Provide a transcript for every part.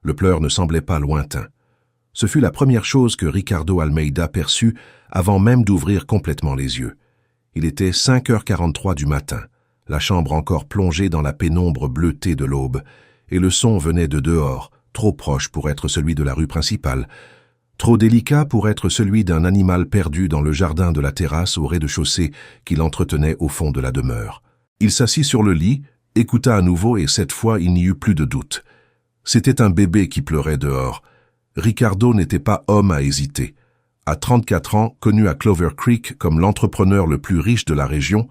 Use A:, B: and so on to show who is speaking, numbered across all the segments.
A: Le pleur ne semblait pas lointain. Ce fut la première chose que Ricardo Almeida perçut avant même d'ouvrir complètement les yeux. Il était 5h43 du matin, la chambre encore plongée dans la pénombre bleutée de l'aube, et le son venait de dehors, trop proche pour être celui de la rue principale, trop délicat pour être celui d'un animal perdu dans le jardin de la terrasse au rez-de-chaussée qu'il entretenait au fond de la demeure. Il s'assit sur le lit, écouta à nouveau et cette fois il n'y eut plus de doute. C'était un bébé qui pleurait dehors. Ricardo n'était pas homme à hésiter. À 34 ans, connu à Clover Creek comme l'entrepreneur le plus riche de la région,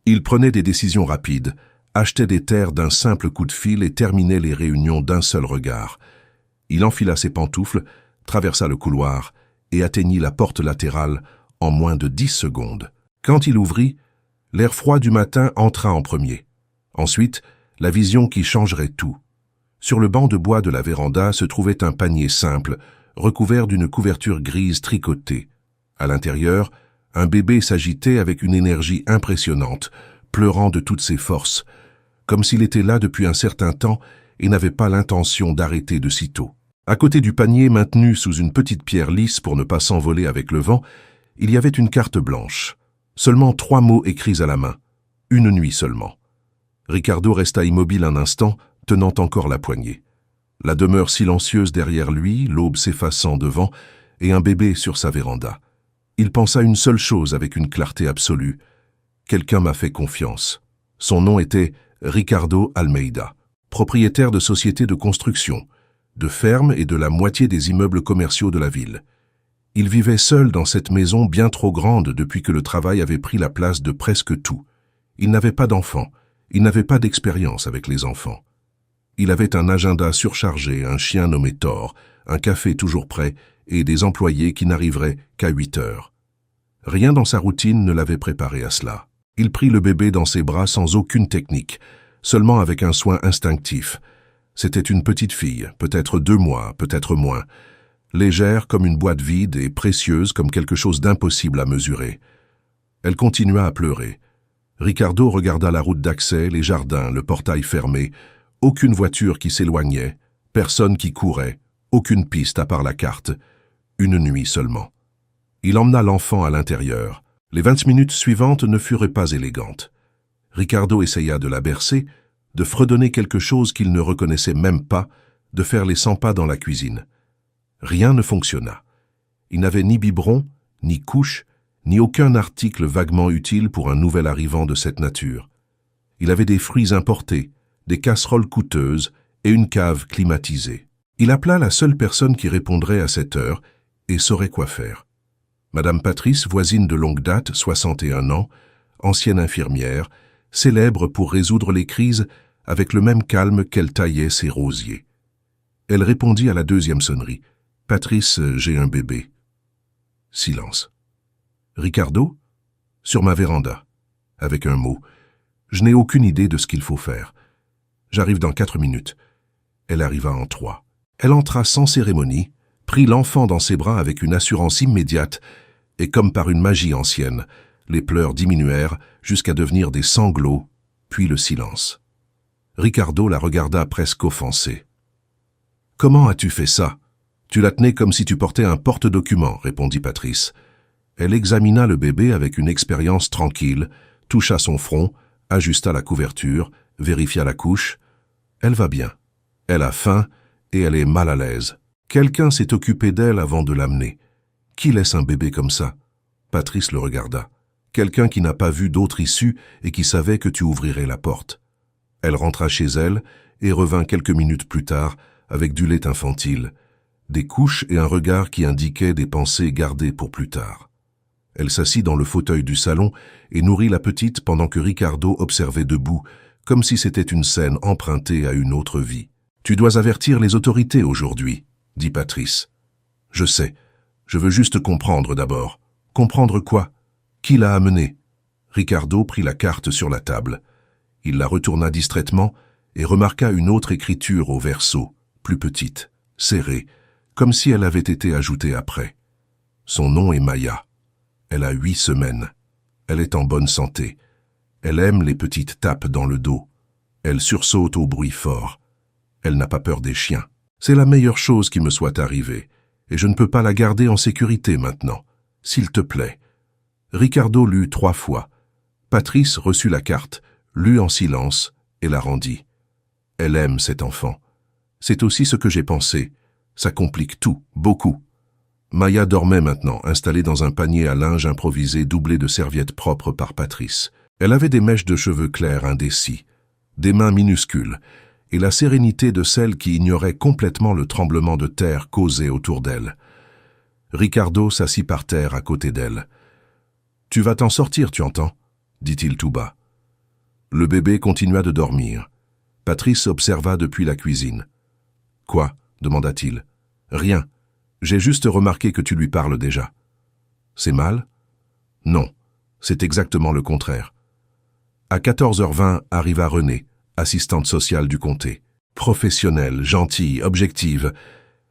A: il prenait des décisions rapides, achetait des terres d'un simple coup de fil et terminait les réunions d'un seul regard. Il enfila ses pantoufles, traversa le couloir et atteignit la porte latérale en moins de 10 secondes. Quand il ouvrit, l'air froid du matin entra en premier. Ensuite, la vision qui changerait tout. Sur le banc de bois de la véranda se trouvait un panier simple, recouvert d'une couverture grise tricotée. À l'intérieur, un bébé s'agitait avec une énergie impressionnante, pleurant de toutes ses forces, comme s'il était là depuis un certain temps et n'avait pas l'intention d'arrêter de sitôt. À côté du panier maintenu sous une petite pierre lisse pour ne pas s'envoler avec le vent, il y avait une carte blanche. Seulement 3 mots écrits à la main. Une nuit seulement. Ricardo resta immobile un instant, tenant encore la poignée. La demeure silencieuse derrière lui, l'aube s'effaçant devant, et un bébé sur sa véranda. Il pensa une seule chose avec une clarté absolue. Quelqu'un m'a fait confiance. Son nom était Ricardo Almeida, propriétaire de sociétés de construction, de fermes et de la moitié des immeubles commerciaux de la ville. Il vivait seul dans cette maison bien trop grande depuis que le travail avait pris la place de presque tout. Il n'avait pas d'enfants, il n'avait pas d'expérience avec les enfants. Il avait un agenda surchargé, un chien nommé Thor, un café toujours prêt et des employés qui n'arriveraient qu'à 8 heures. Rien dans sa routine ne l'avait préparé à cela. Il prit le bébé dans ses bras sans aucune technique, seulement avec un soin instinctif. C'était une petite fille, peut-être 2 mois, peut-être moins, légère comme une boîte vide et précieuse comme quelque chose d'impossible à mesurer. Elle continua à pleurer. Ricardo regarda la route d'accès, les jardins, le portail fermé, aucune voiture qui s'éloignait, personne qui courait, aucune piste à part la carte. Une nuit seulement. Il emmena l'enfant à l'intérieur. Les 20 minutes suivantes ne furent pas élégantes. Ricardo essaya de la bercer, de fredonner quelque chose qu'il ne reconnaissait même pas, de faire les 100 pas dans la cuisine. Rien ne fonctionna. Il n'avait ni biberon, ni couche, ni aucun article vaguement utile pour un nouvel arrivant de cette nature. Il avait des fruits importés, des casseroles coûteuses et une cave climatisée. Il appela la seule personne qui répondrait à cette heure et saurait quoi faire. Madame Patrice, voisine de longue date, 61 ans, ancienne infirmière, célèbre pour résoudre les crises avec le même calme qu'elle taillait ses rosiers. Elle répondit à la 2e sonnerie. « Patrice, j'ai un bébé. » Silence. « Ricardo ?» ?»« Sur ma véranda. » Avec un mot. « Je n'ai aucune idée de ce qu'il faut faire. J'arrive dans 4 minutes. » Elle arriva en 3. Elle entra sans cérémonie, prit l'enfant dans ses bras avec une assurance immédiate, et comme par une magie ancienne, les pleurs diminuèrent jusqu'à devenir des sanglots, puis le silence. Ricardo la regarda presque offensé. « Comment as-tu fait ça ? Tu la tenais comme si tu portais un porte-document, répondit Patrice. Elle examina le bébé avec une expérience tranquille, toucha son front, ajusta la couverture, vérifia la couche. Elle va bien. Elle a faim et elle est mal à l'aise. Quelqu'un s'est occupé d'elle avant de l'amener. Qui laisse un bébé comme ça ? Patrice le regarda. Quelqu'un qui n'a pas vu d'autre issue et qui savait que tu ouvrirais la porte. Elle rentra chez elle et revint quelques minutes plus tard avec du lait infantile, des couches et un regard qui indiquaient des pensées gardées pour plus tard. Elle s'assit dans le fauteuil du salon et nourrit la petite pendant que Ricardo observait debout, comme si c'était une scène empruntée à une autre vie. « Tu dois avertir les autorités aujourd'hui, » dit Patrice. « Je sais. Je veux juste comprendre d'abord. » « Comprendre quoi ? Qui l'a amené ?» Ricardo prit la carte sur la table. Il la retourna distraitement et remarqua une autre écriture au verso, plus petite, serrée, comme si elle avait été ajoutée après. Son nom est Maya. Elle a 8 semaines. Elle est en bonne santé. Elle aime les petites tapes dans le dos. Elle sursaute au bruit fort. Elle n'a pas peur des chiens. C'est la meilleure chose qui me soit arrivée, et je ne peux pas la garder en sécurité maintenant. S'il te plaît. Ricardo lut 3 fois. Patrice reçut la carte, lut en silence et la rendit. Elle aime cet enfant. C'est aussi ce que j'ai pensé. Ça complique tout, beaucoup. Maya dormait maintenant, installée dans un panier à linge improvisé doublé de serviettes propres par Patrice. Elle avait des mèches de cheveux clairs indécis, des mains minuscules, et la sérénité de celle qui ignorait complètement le tremblement de terre causé autour d'elle. Ricardo s'assit par terre à côté d'elle. « Tu vas t'en sortir, tu entends ?» dit-il tout bas. Le bébé continua de dormir. Patrice observa depuis la cuisine. « Quoi ?» demanda-t-il. « Rien. J'ai juste remarqué que tu lui parles déjà. »« C'est mal ?»« Non. C'est exactement le contraire. » À 14h20 arriva Renée, assistante sociale du comté. Professionnelle, gentille, objective.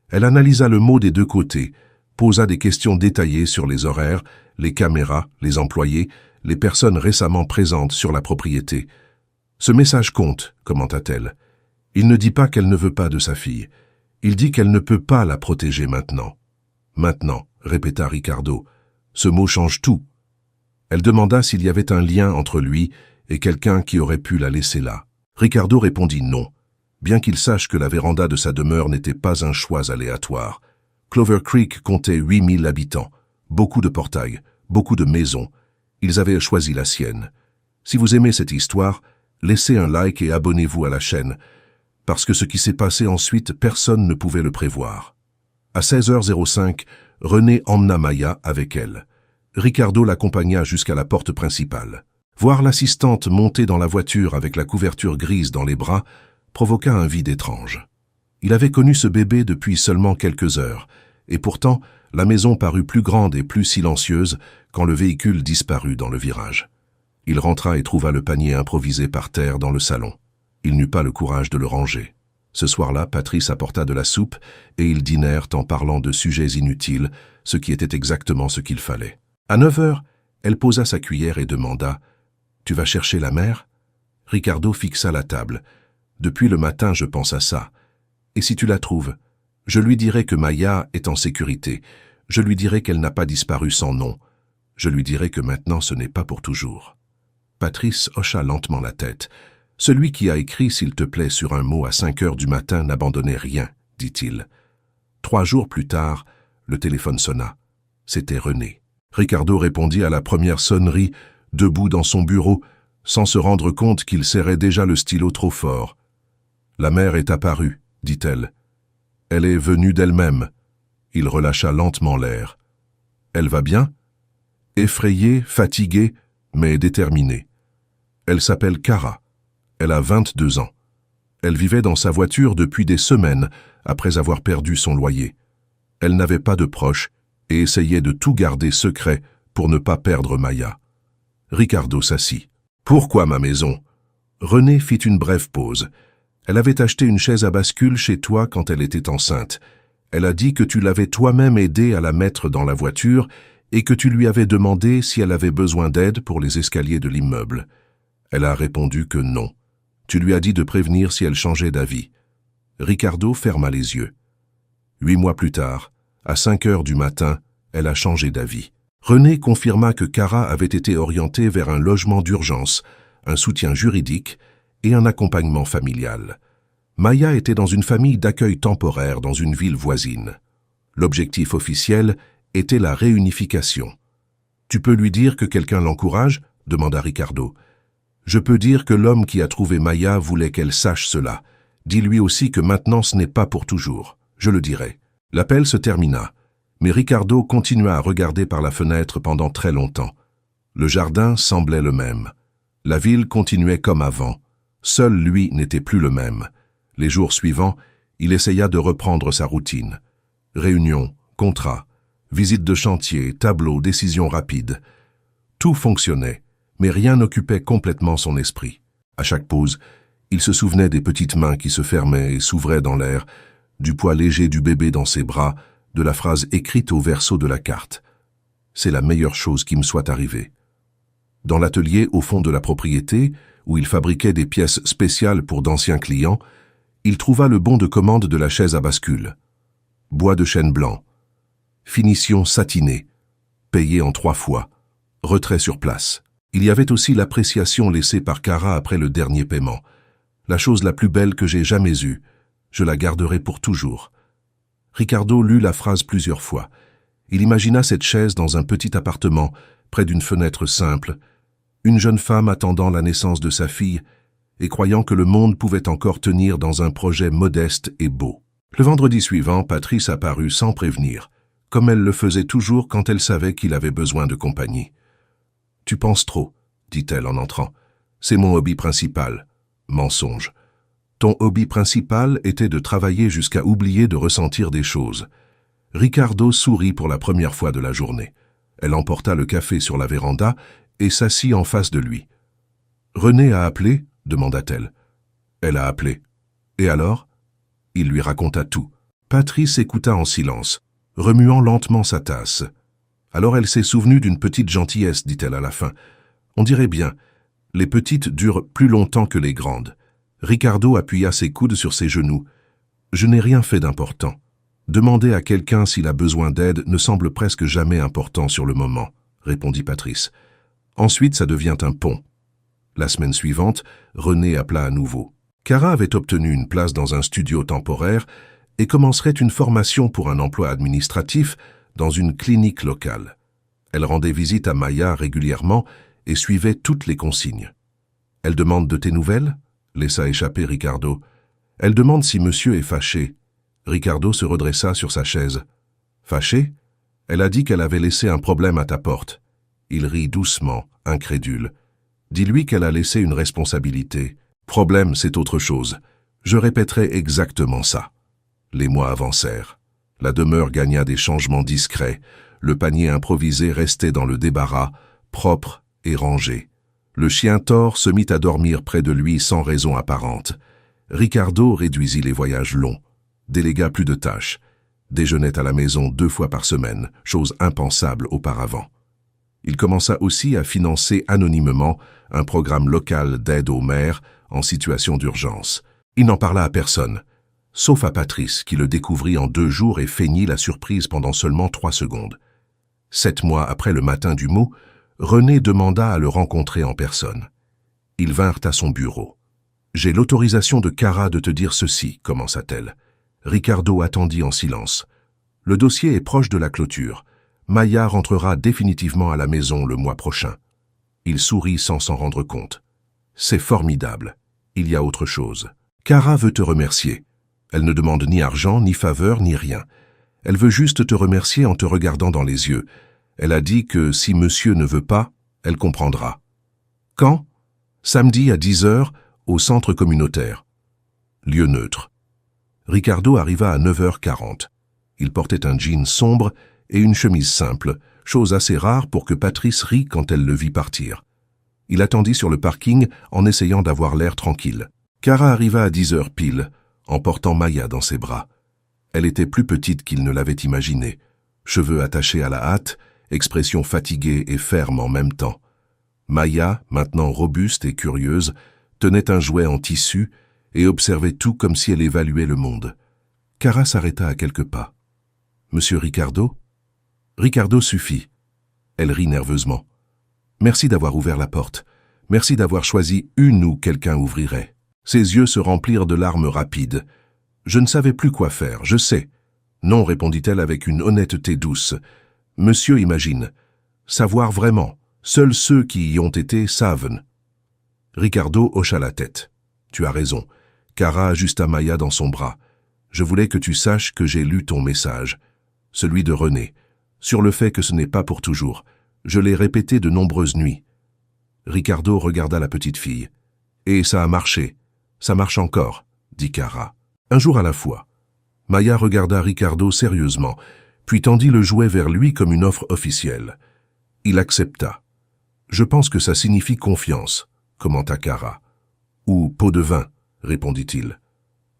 A: Elle analysa le mot des 2 côtés, posa des questions détaillées sur les horaires, les caméras, les employés, les personnes récemment présentes sur la propriété. « Ce message compte », commenta-t-elle. « Il ne dit pas qu'elle ne veut pas de sa fille. Il dit qu'elle ne peut pas la protéger maintenant. »« Maintenant », répéta Ricardo. « Ce mot change tout. » Elle demanda s'il y avait un lien entre lui et quelqu'un qui aurait pu la laisser là. Ricardo répondit non, bien qu'il sache que la véranda de sa demeure n'était pas un choix aléatoire. Clover Creek comptait 8000 habitants, beaucoup de portails, beaucoup de maisons. Ils avaient choisi la sienne. Si vous aimez cette histoire, laissez un like et abonnez-vous à la chaîne, parce que ce qui s'est passé ensuite, personne ne pouvait le prévoir. À 16h05, Renée emmena Maya avec elle. Ricardo l'accompagna jusqu'à la porte principale. Voir l'assistante monter dans la voiture avec la couverture grise dans les bras provoqua un vide étrange. Il avait connu ce bébé depuis seulement quelques heures, et pourtant la maison parut plus grande et plus silencieuse quand le véhicule disparut dans le virage. Il rentra et trouva le panier improvisé par terre dans le salon. Il n'eut pas le courage de le ranger. Ce soir-là, Patrice apporta de la soupe et ils dînèrent en parlant de sujets inutiles, ce qui était exactement ce qu'il fallait. À 9h, elle posa sa cuillère et demanda « Tu vas chercher la mère ?» Ricardo fixa la table. « Depuis le matin, je pense à ça. Et si tu la trouves, je lui dirai que Maya est en sécurité. Je lui dirai qu'elle n'a pas disparu sans nom. Je lui dirai que maintenant ce n'est pas pour toujours. » Patrice hocha lentement la tête. « Celui qui a écrit, s'il te plaît, sur un mot à 5h du matin n'abandonnait rien, dit-il. » 3 jours plus tard, le téléphone sonna. C'était Renée. Ricardo répondit à la première sonnerie, debout dans son bureau, sans se rendre compte qu'il serrait déjà le stylo trop fort. « La mère est apparue, dit-elle. Elle est venue d'elle-même. » Il relâcha lentement l'air. « Elle va bien ?» Effrayée, fatiguée, mais déterminée. Elle s'appelle Cara. Elle a 22 ans. Elle vivait dans sa voiture depuis des semaines après avoir perdu son loyer. Elle n'avait pas de proches et essayait de tout garder secret pour ne pas perdre Maya. Ricardo s'assit. « Pourquoi ma maison ?» Renée fit une brève pause. Elle avait acheté une chaise à bascule chez toi quand elle était enceinte. Elle a dit que tu l'avais toi-même aidée à la mettre dans la voiture et que tu lui avais demandé si elle avait besoin d'aide pour les escaliers de l'immeuble. Elle a répondu que non. Tu lui as dit de prévenir si elle changeait d'avis. Ricardo ferma les yeux. 8 mois plus tard, à 5h du matin, elle a changé d'avis. Renée confirma que Cara avait été orientée vers un logement d'urgence, un soutien juridique et un accompagnement familial. Maya était dans une famille d'accueil temporaire dans une ville voisine. L'objectif officiel était la réunification. « Tu peux lui dire que quelqu'un l'encourage ?» demanda Ricardo. « Je peux dire que l'homme qui a trouvé Maya voulait qu'elle sache cela. Dis-lui aussi que maintenant ce n'est pas pour toujours. Je le dirai. » L'appel se termina, mais Ricardo continua à regarder par la fenêtre pendant très longtemps. Le jardin semblait le même. La ville continuait comme avant. Seul lui n'était plus le même. Les jours suivants, il essaya de reprendre sa routine. Réunions, contrats, visites de chantier, tableaux, décisions rapides. Tout fonctionnait, mais rien n'occupait complètement son esprit. À chaque pause, il se souvenait des petites mains qui se fermaient et s'ouvraient dans l'air, du poids léger du bébé dans ses bras, de la phrase écrite au verso de la carte. « C'est la meilleure chose qui me soit arrivée. » Dans l'atelier au fond de la propriété, où il fabriquait des pièces spéciales pour d'anciens clients, Il trouva le bon de commande de la chaise à bascule. Bois de chêne blanc. Finition satinée. Payé en 3 fois. Retrait sur place. Il y avait aussi l'appréciation laissée par Cara après le dernier paiement. La chose la plus belle que j'ai jamais eue. Je la garderai pour toujours. Ricardo lut la phrase plusieurs fois. Il imagina cette chaise dans un petit appartement, près d'une fenêtre simple, une jeune femme attendant la naissance de sa fille et croyant que le monde pouvait encore tenir dans un projet modeste et beau. Le vendredi suivant, Patrice apparut sans prévenir, comme elle le faisait toujours quand elle savait qu'il avait besoin de compagnie. « Tu penses trop, » dit-elle en entrant. « C'est mon hobby principal. » Mensonge. Ton hobby principal était de travailler jusqu'à oublier de ressentir des choses. Ricardo sourit pour la première fois de la journée. Elle emporta le café sur la véranda et s'assit en face de lui. « René a appelé ?» demanda-t-elle. Elle a appelé. « Et alors ?» Il lui raconta tout. Patrice écouta en silence, remuant lentement sa tasse. Alors elle s'est souvenue d'une petite gentillesse, dit-elle à la fin. On dirait bien, les petites durent plus longtemps que les grandes. Ricardo appuya ses coudes sur ses genoux. Je n'ai rien fait d'important. Demander à quelqu'un s'il a besoin d'aide ne semble presque jamais important sur le moment, répondit Patrice. Ensuite, ça devient un pont. La semaine suivante, René appela à nouveau. Cara avait obtenu une place dans un studio temporaire et commencerait une formation pour un emploi administratif dans une clinique locale. Elle rendait visite à Maya régulièrement et suivait toutes les consignes. « Elle demande de tes nouvelles ?» laissa échapper Ricardo. « Elle demande si monsieur est fâché. » Ricardo se redressa sur sa chaise. « Fâché ? Elle a dit qu'elle avait laissé un problème à ta porte. » Il rit doucement, incrédule. « Dis-lui qu'elle a laissé une responsabilité. Problème, c'est autre chose. Je répéterai exactement ça. » Les mois avancèrent. La demeure gagna des changements discrets. Le panier improvisé restait dans le débarras, propre et rangé. Le chien Thor se mit à dormir près de lui sans raison apparente. Ricardo réduisit les voyages longs, délégua plus de tâches, déjeunait à la maison 2 fois par semaine, chose impensable auparavant. Il commença aussi à financer anonymement un programme local d'aide aux mères en situation d'urgence. Il n'en parla à personne, sauf à Patrice qui le découvrit en 2 jours et feignit la surprise pendant seulement 3 secondes. 7 mois après le matin du mot, René demanda à le rencontrer en personne. Ils vinrent à son bureau. « J'ai l'autorisation de Cara de te dire ceci », commença-t-elle. Ricardo attendit en silence. « Le dossier est proche de la clôture. Maya rentrera définitivement à la maison le mois prochain. » Il sourit sans s'en rendre compte. « C'est formidable. Il y a autre chose. Cara veut te remercier. Elle ne demande ni argent, ni faveur, ni rien. Elle veut juste te remercier en te regardant dans les yeux. Elle a dit que si monsieur ne veut pas, elle comprendra. Quand ? Samedi à 10 h au centre communautaire. Lieu neutre. Ricardo arriva à 9h40. Il portait un jean sombre et une chemise simple, chose assez rare pour que Patrice rit quand elle le vit partir. Il attendit sur le parking en essayant d'avoir l'air tranquille. Cara arriva à 10 h pile, en portant Maya dans ses bras. Elle était plus petite qu'il ne l'avait imaginé, cheveux attachés à la hâte, expression fatiguée et ferme en même temps. Maya, maintenant robuste et curieuse, tenait un jouet en tissu et observait tout comme si elle évaluait le monde. Cara s'arrêta à quelques pas. « Monsieur Ricardo ?» Ricardo suffit. Elle rit nerveusement. « Merci d'avoir ouvert la porte. Merci d'avoir choisi une où quelqu'un ouvrirait. » Ses yeux se remplirent de larmes rapides. « Je ne savais plus quoi faire, je sais. »« Non, répondit-elle avec une honnêteté douce. Monsieur imagine. Savoir vraiment. Seuls ceux qui y ont été savent. » Ricardo hocha la tête. « Tu as raison. » Cara ajusta Maya dans son bras. « Je voulais que tu saches que j'ai lu ton message. Celui de René. Sur le fait que ce n'est pas pour toujours. Je l'ai répété de nombreuses nuits. » Ricardo regarda la petite fille. « Et ça a marché. Ça marche encore, » dit Cara. Un jour à la fois. Maya regarda Ricardo sérieusement, puis tendit le jouet vers lui comme une offre officielle. Il accepta. « Je pense que ça signifie confiance, » commenta Cara. « Ou pot de vin, » répondit-il.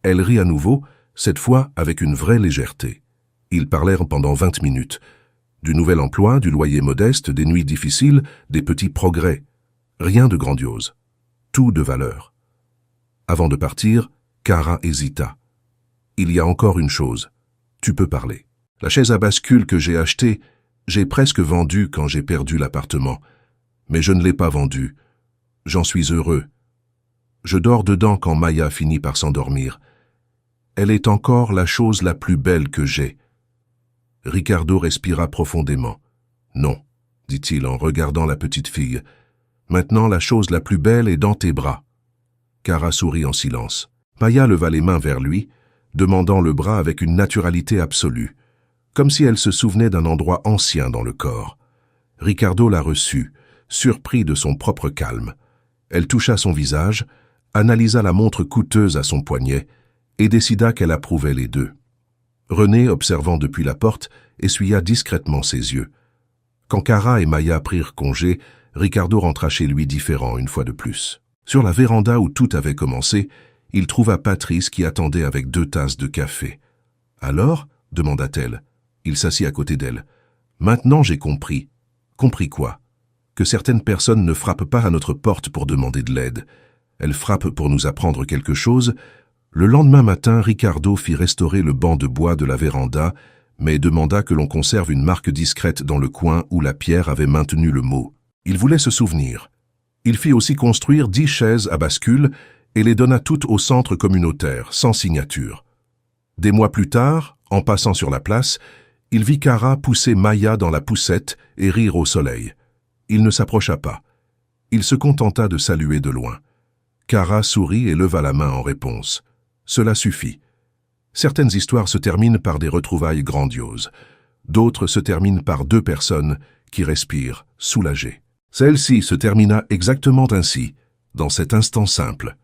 A: Elle rit à nouveau, cette fois avec une vraie légèreté. Ils parlèrent pendant 20 minutes. Du nouvel emploi, du loyer modeste, des nuits difficiles, des petits progrès. Rien de grandiose. Tout de valeur. Avant de partir, Kara hésita. « Il y a encore une chose. Tu peux parler. La chaise à bascule que j'ai achetée, j'ai presque vendue quand j'ai perdu l'appartement. Mais je ne l'ai pas vendue. J'en suis heureux. Je dors dedans quand Maya finit par s'endormir. Elle est encore la chose la plus belle que j'ai. » Ricardo respira profondément. « Non, dit-il en regardant la petite fille. Maintenant, la chose la plus belle est dans tes bras. » Kara sourit en silence. Maya leva les mains vers lui, demandant le bras avec une naturalité absolue, comme si elle se souvenait d'un endroit ancien dans le corps. Ricardo la reçut, surpris de son propre calme. Elle toucha son visage, analysa la montre coûteuse à son poignet et décida qu'elle approuvait les deux. René, observant depuis la porte, essuya discrètement ses yeux. Quand Kara et Maya prirent congé, Ricardo rentra chez lui différent une fois de plus. Sur la véranda où tout avait commencé, il trouva Patrice qui attendait avec 2 tasses de café. « Alors ?» demanda-t-elle. Il s'assit à côté d'elle. « Maintenant j'ai compris. » « Compris quoi ? Que certaines personnes ne frappent pas à notre porte pour demander de l'aide. Elles frappent pour nous apprendre quelque chose. Le lendemain matin, Ricardo fit restaurer le banc de bois de la véranda, mais demanda que l'on conserve une marque discrète dans le coin où la pierre avait maintenu le mot. Il voulait se souvenir. Il fit aussi construire 10 chaises à bascule et les donna toutes au centre communautaire, sans signature. Des mois plus tard, en passant sur la place, il vit Kara pousser Maya dans la poussette et rire au soleil. Il ne s'approcha pas. Il se contenta de saluer de loin. Kara sourit et leva la main en réponse. Cela suffit. Certaines histoires se terminent par des retrouvailles grandioses. D'autres se terminent par 2 personnes qui respirent, soulagées. Celle-ci se termina exactement ainsi, dans cet instant simple.